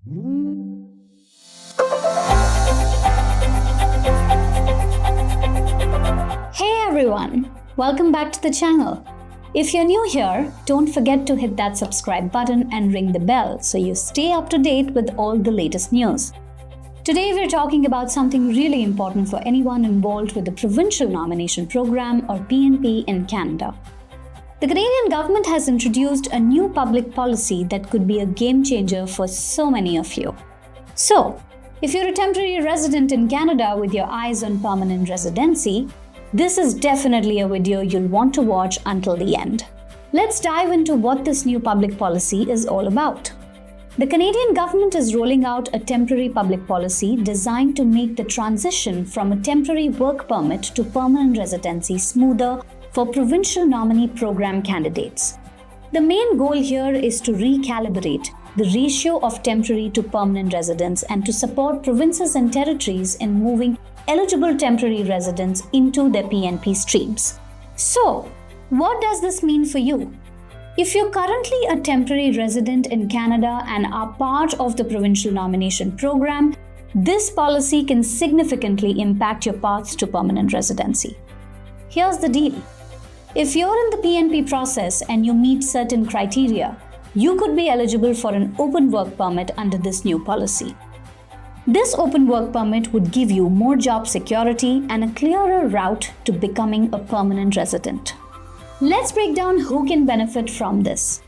Hey everyone, welcome back to the channel. If you're new here, don't forget to hit that subscribe button and ring the bell so you stay up to date with all the latest news. Today we're talking about something really important for anyone involved with the Provincial Nomination Program or PNP in Canada. The Canadian government has introduced a new public policy that could be a game changer for so many of you. So, if you're a temporary resident in Canada with your eyes on permanent residency, this is definitely a video you'll want to watch until the end. Let's dive into what this new public policy is all about. The Canadian government is rolling out a temporary public policy designed to make the transition from a temporary work permit to permanent residency smoother for provincial nominee program candidates. The main goal here is to recalibrate the ratio of temporary to permanent residents and to support provinces and territories in moving eligible temporary residents into their PNP streams. So, what does this mean for you? If you're currently a temporary resident in Canada and are part of the provincial nomination program, this policy can significantly impact your paths to permanent residency. Here's the deal. If you're in the PNP process and you meet certain criteria, you could be eligible for an open work permit under this new policy. This open work permit would give you more job security and a clearer route to becoming a permanent resident. Let's break down who can benefit from this.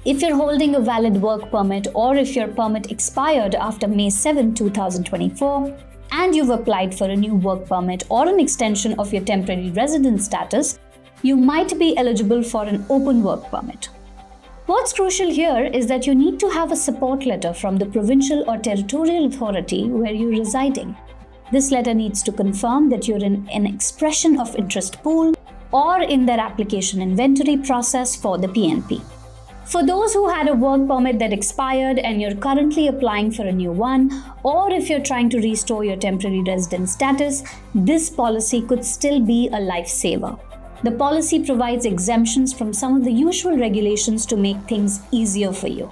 If you're holding a valid work permit or if your permit expired after May 7, 2024 and you've applied for a new work permit or an extension of your temporary resident status, you might be eligible for an open work permit. What's crucial here is that you need to have a support letter from the provincial or territorial authority where you're residing. This letter needs to confirm that you're in an expression of interest pool or in their application inventory process for the PNP. For those who had a work permit that expired and you're currently applying for a new one, or if you're trying to restore your temporary resident status, this policy could still be a lifesaver. The policy provides exemptions from some of the usual regulations to make things easier for you.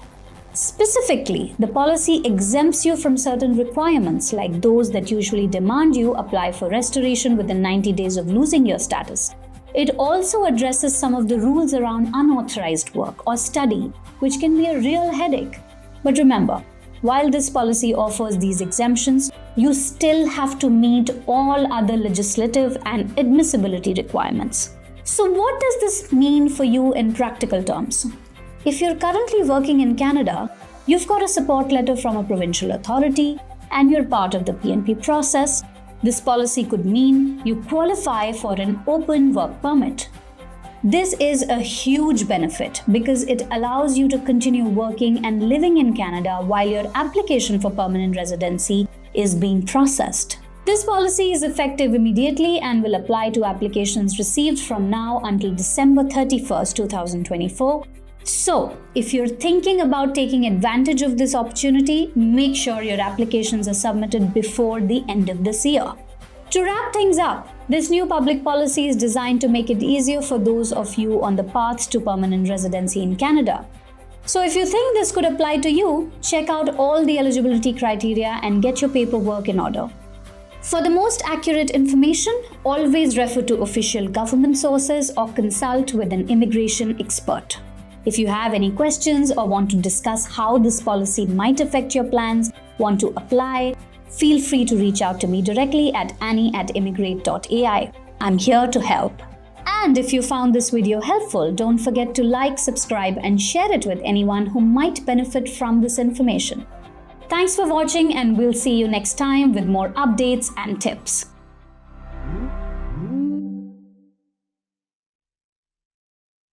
Specifically, the policy exempts you from certain requirements like those that usually demand you apply for restoration within 90 days of losing your status. It also addresses some of the rules around unauthorized work or study, which can be a real headache. But remember, while this policy offers these exemptions, you still have to meet all other legislative and admissibility requirements. So what does this mean for you in practical terms? If you're currently working in Canada, you've got a support letter from a provincial authority and you're part of the PNP process, this policy could mean you qualify for an open work permit. This is a huge benefit because it allows you to continue working and living in Canada while your application for permanent residency is being processed. This policy is effective immediately and will apply to applications received from now until December 31st, 2024. So, if you're thinking about taking advantage of this opportunity, make sure your applications are submitted before the end of this year. To wrap things up, this new public policy is designed to make it easier for those of you on the path to permanent residency in Canada. So if you think this could apply to you, check out all the eligibility criteria and get your paperwork in order. For the most accurate information, always refer to official government sources or consult with an immigration expert. If you have any questions or want to discuss how this policy might affect your plans, want to apply, feel free to reach out to me directly at annie@immigrate.ai. I'm here to help. And if you found this video helpful, don't forget to like, subscribe, and share it with anyone who might benefit from this information. Thanks for watching, and we'll see you next time with more updates and tips.